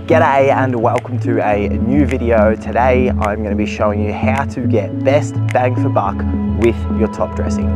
G'day and welcome to a new video. Today I'm going to be showing you how to get best bang for buck with your top dressing.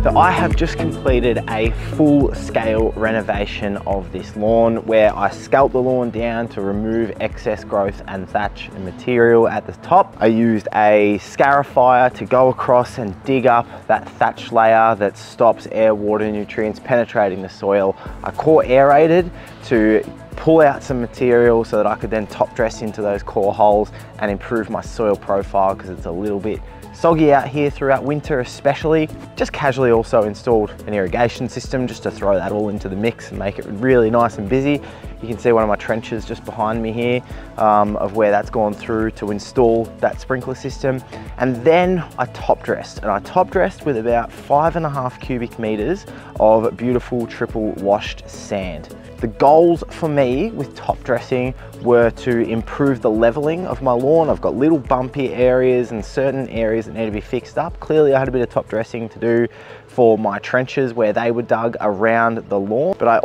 So I have just completed a full-scale renovation of this lawn where I scalped the lawn down to remove excess growth and thatch and material at the top. I used a scarifier to go across and dig up that thatch layer that stops air, water, nutrients penetrating the soil. I core aerated to pull out some material so that I could then top dress into those core holes and improve my soil profile because it's a little bit soggy out here throughout winter especially. Just casually also installed an irrigation system just to throw that all into the mix and make it really nice and busy. You can see one of my trenches just behind me here of where that's gone through to install that sprinkler system. And then I top dressed, and I top dressed with about 5.5 cubic meters of beautiful triple washed sand. The goals for me with top dressing were to improve the leveling of my lawn. I've got little bumpy areas and certain areas that need to be fixed up. Clearly I had a bit of top dressing to do for my trenches where they were dug around the lawn, but I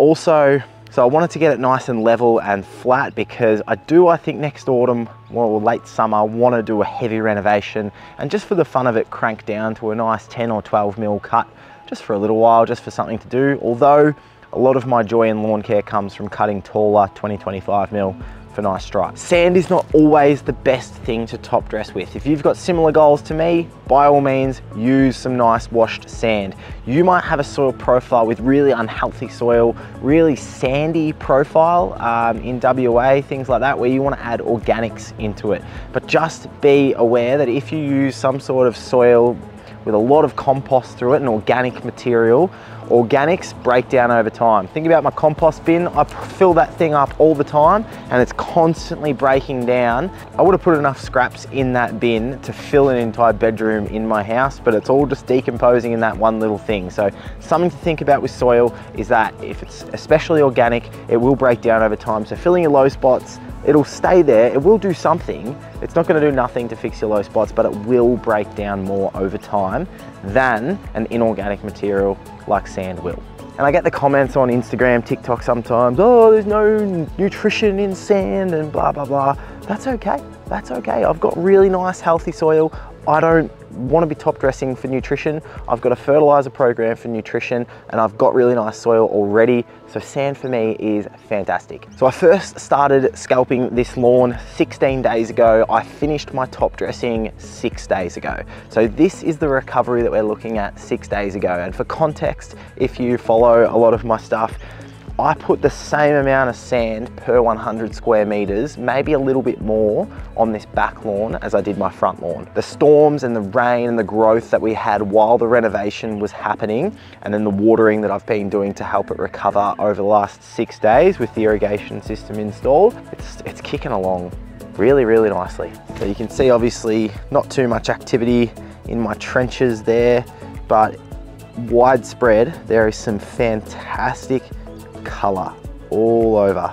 wanted to get it nice and level and flat because I think next autumn or late summer I want to do a heavy renovation and just for the fun of it crank down to a nice 10 or 12 mil cut just for a little while, just for something to do. Although a lot of my joy in lawn care comes from cutting taller 20-25 mil for nice stripes. Sand is not always the best thing to top dress with. If you've got similar goals to me, by all means, use some nice washed sand. You might have a soil profile with really unhealthy soil, really sandy profile in WA, things like that, where you want to add organics into it. But just be aware that if you use some sort of soil with a lot of compost through it and organic material, organics break down over time. Think about my compost bin. I fill that thing up all the time and it's constantly breaking down. I would have put enough scraps in that bin to fill an entire bedroom in my house, but it's all just decomposing in that one little thing. So something to think about with soil is that if it's especially organic, it will break down over time. So filling your low spots, it'll stay there, it will do something. It's not going to do nothing to fix your low spots, but it will break down more over time than an inorganic material like sand will. And I get the comments on Instagram, TikTok sometimes, oh, there's no nutrition in sand and blah, blah, blah. That's okay, that's okay. I've got really nice, healthy soil. I don't want to be top dressing for nutrition. I've got a fertilizer program for nutrition and I've got really nice soil already. So sand for me is fantastic. So I first started scalping this lawn 16 days ago. I finished my top dressing 6 days ago. So this is the recovery that we're looking at 6 days ago. And for context, if you follow a lot of my stuff, I put the same amount of sand per 100 square meters, maybe a little bit more on this back lawn as I did my front lawn. The storms and the rain and the growth that we had while the renovation was happening, and then the watering that I've been doing to help it recover over the last 6 days with the irrigation system installed, it's kicking along really, really nicely. So you can see obviously not too much activity in my trenches there, but widespread, there is some fantastic color all over.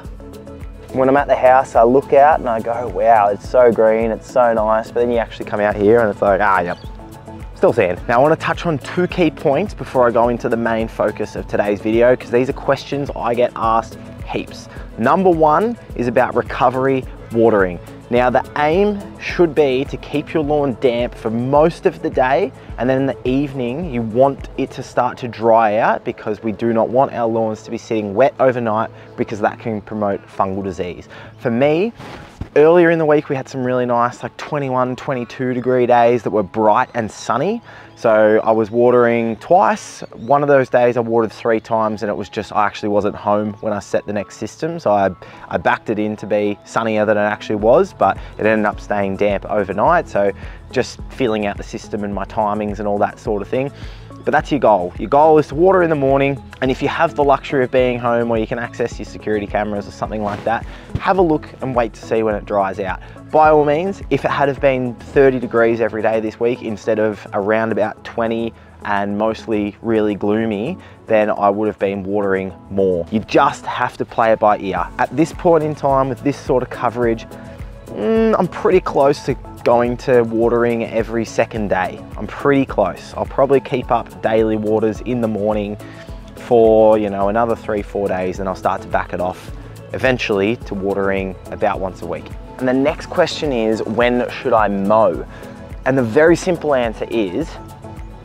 When I'm at the house, I look out and I go, wow, it's so green, it's so nice. But then you actually come out here and it's like, yep, still sand. Now I want to touch on two key points before I go into the main focus of today's video, because these are questions I get asked heaps. Number one is about recovery watering. Now the aim should be to keep your lawn damp for most of the day, and then in the evening you want it to start to dry out because we do not want our lawns to be sitting wet overnight because that can promote fungal disease. For me, earlier in the week we had some really nice like 21, 22 degree days that were bright and sunny. So I was watering twice. One of those days I watered 3 times and it was just, I actually wasn't home when I set the next system. So I backed it in to be sunnier than it actually was, but it ended up staying damp overnight. So just feeling out the system and my timings and all that sort of thing. But that's your goal. Your goal is to water in the morning, and if you have the luxury of being home where you can access your security cameras or something like that, have a look and wait to see when it dries out. By all means, if it had have been 30 degrees every day this week instead of around about 20 and mostly really gloomy, then I would have been watering more. You just have to play it by ear. At this point in time with this sort of coverage, I'm pretty close to going to watering every second day. I'm pretty close. I'll probably keep up daily waters in the morning for, you know, another 3-4 days, and I'll start to back it off eventually to watering about once a week. And the next question is, when should I mow? And the very simple answer is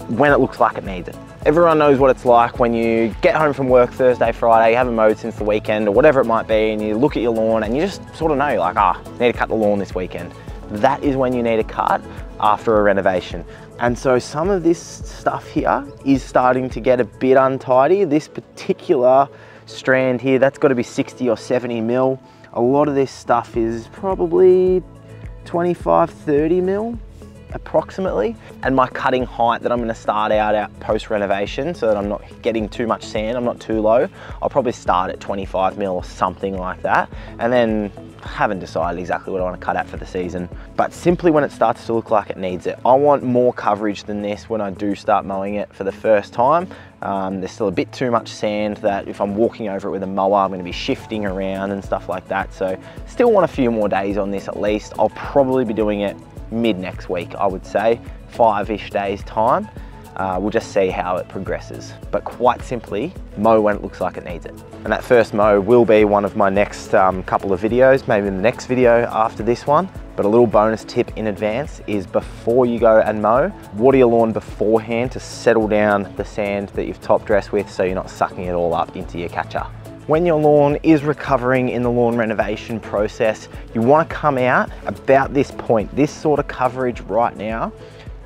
when it looks like it needs it. Everyone knows what it's like when you get home from work Thursday, Friday, you haven't mowed since the weekend or whatever it might be, and you look at your lawn and you just sort of know, you're like, need to cut the lawn this weekend. That is when you need a cut after a renovation. And so some of this stuff here is starting to get a bit untidy. This particular strand here, that's got to be 60 or 70 mil. A lot of this stuff is probably 25, 30 mil approximately. And my cutting height that I'm going to start out post renovation, so that I'm not getting too much sand, I'm not too low, I'll probably start at 25 mil or something like that. And then I haven't decided exactly what I want to cut out for the season, but simply when it starts to look like it needs it. I want more coverage than this when I do start mowing it for the first time. There's still a bit too much sand that if I'm walking over it with a mower, I'm going to be shifting around and stuff like that. So still want a few more days on this at least. I'll probably be doing it mid next week, I would say, 5-ish days time. We'll just see how it progresses. But quite simply, mow when it looks like it needs it. And that first mow will be one of my next couple of videos, maybe in the next video after this one. But a little bonus tip in advance is before you go and mow, water your lawn beforehand to settle down the sand that you've top dressed with, so you're not sucking it all up into your catcher. When your lawn is recovering in the lawn renovation process, you want to come out about this point. This sort of coverage right now,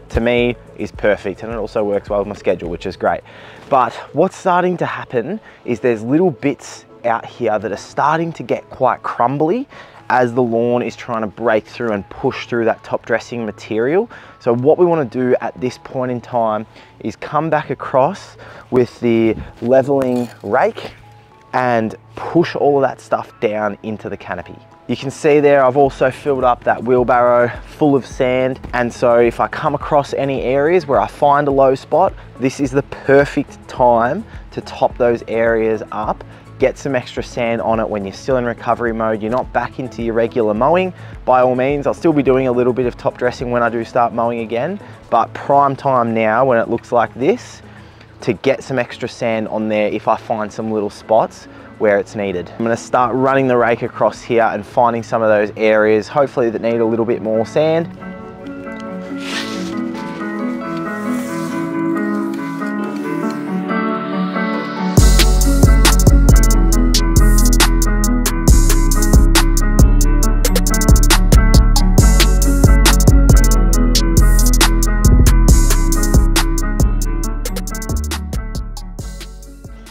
to me, is perfect, and it also works well with my schedule, which is great. But what's starting to happen is there's little bits out here that are starting to get quite crumbly as the lawn is trying to break through and push through that top dressing material. So what we want to do at this point in time is come back across with the leveling rake and push all of that stuff down into the canopy. You can see there I've also filled up that wheelbarrow full of sand, and so if I come across any areas where I find a low spot, this is the perfect time to top those areas up, get some extra sand on it when you're still in recovery mode, you're not back into your regular mowing. By all means, I'll still be doing a little bit of top dressing when I do start mowing again, but prime time now when it looks like this to get some extra sand on there if I find some little spots where it's needed. I'm going to start running the rake across here and finding some of those areas, hopefully that need a little bit more sand.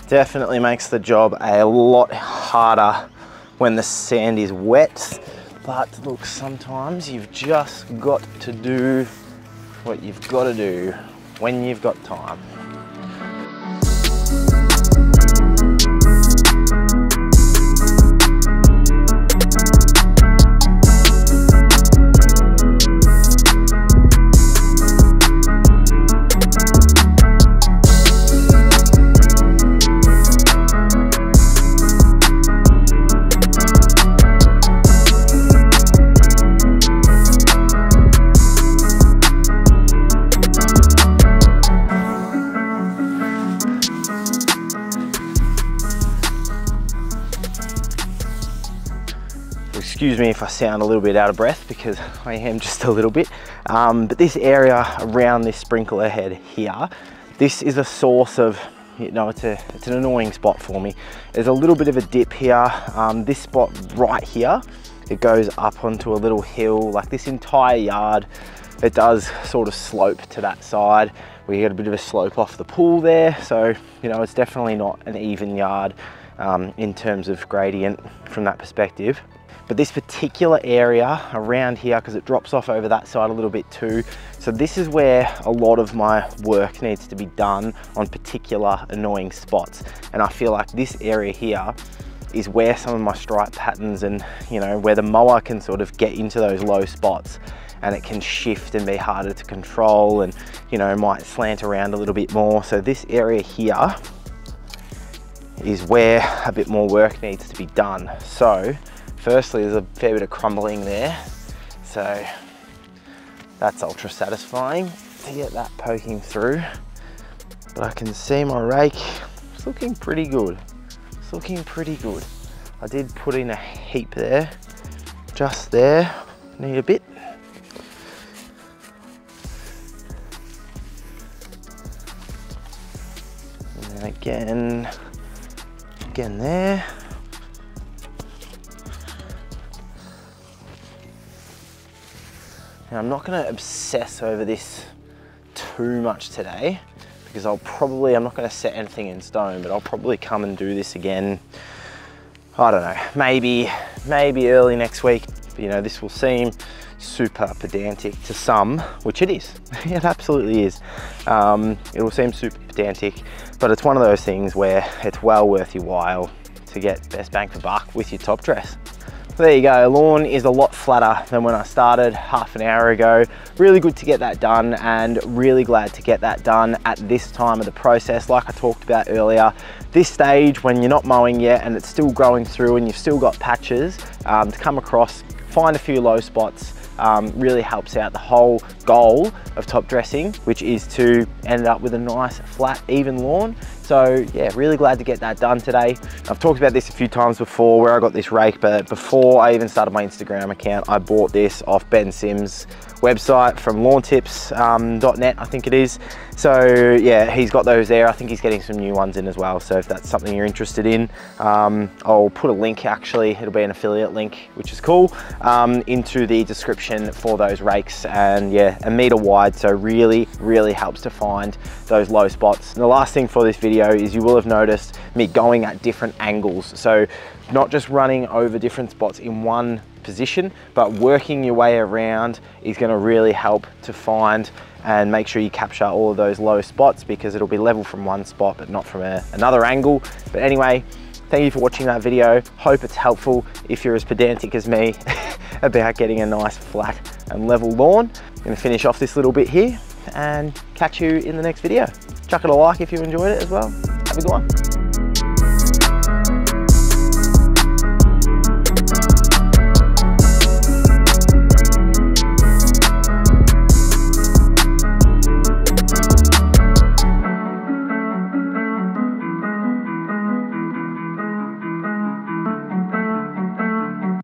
Definitely makes the job a lot harder when the sand is wet, but look, sometimes you've just got to do what you've got to do when you've got time. Excuse me if I sound a little bit out of breath, because I am just a little bit. But this area around this sprinkler head here, this is a source of, you know, it's an annoying spot for me. There's a little bit of a dip here. This spot right here, it goes up onto a little hill. Like this entire yard, it does sort of slope to that side. We get a bit of a slope off the pool there. So, you know, it's definitely not an even yard in terms of gradient from that perspective. But this particular area around here, because it drops off over that side a little bit too, so this is where a lot of my work needs to be done on particular annoying spots. And I feel like this area here is where some of my stripe patterns and, you know, where the mower can sort of get into those low spots and it can shift and be harder to control and, you know, might slant around a little bit more. So this area here is where a bit more work needs to be done. So firstly, there's a fair bit of crumbling there. So That's ultra satisfying to get that poking through. But I can see my rake, it's looking pretty good. It's looking pretty good. I did put in a heap there, just there, need a bit. And then again there. Now I'm not gonna obsess over this too much today because I'm not gonna set anything in stone, but I'll probably come and do this again. I don't know, maybe early next week. But, you know, this will seem super pedantic to some, which it is. It absolutely is. It will seem super pedantic, but it's one of those things where it's well worth your while to get best bang for buck with your top dress. There you go, lawn is a lot flatter than when I started half an hour ago. Really good to get that done, and really glad to get that done at this time of the process. Like I talked about earlier, this stage when you're not mowing yet and it's still growing through and you've still got patches to come across, find a few low spots, really helps out the whole goal of top dressing, which is to end up with a nice, flat, even lawn. So yeah, really glad to get that done today. I've talked about this a few times before where I got this rake, but before I even started my Instagram account, I bought this off Ben Sims' website from lawntips.net, I think it is. So yeah, he's got those there. I think he's getting some new ones in as well. So if that's something you're interested in, I'll put a link, actually, it'll be an affiliate link, which is cool, into the description for those rakes. And yeah, 1 meter wide, so really helps to find those low spots. And the last thing for this video is you will have noticed me going at different angles. So not just running over different spots in one position, but working your way around is going to really help to find and make sure you capture all of those low spots, because it'll be level from one spot but not from another angle. But anyway, thank you for watching that video. Hope it's helpful if you're as pedantic as me about getting a nice flat and level lawn. I'm going to finish off this little bit here and catch you in the next video. Chuck it a like if you enjoyed it as well. Have a good one.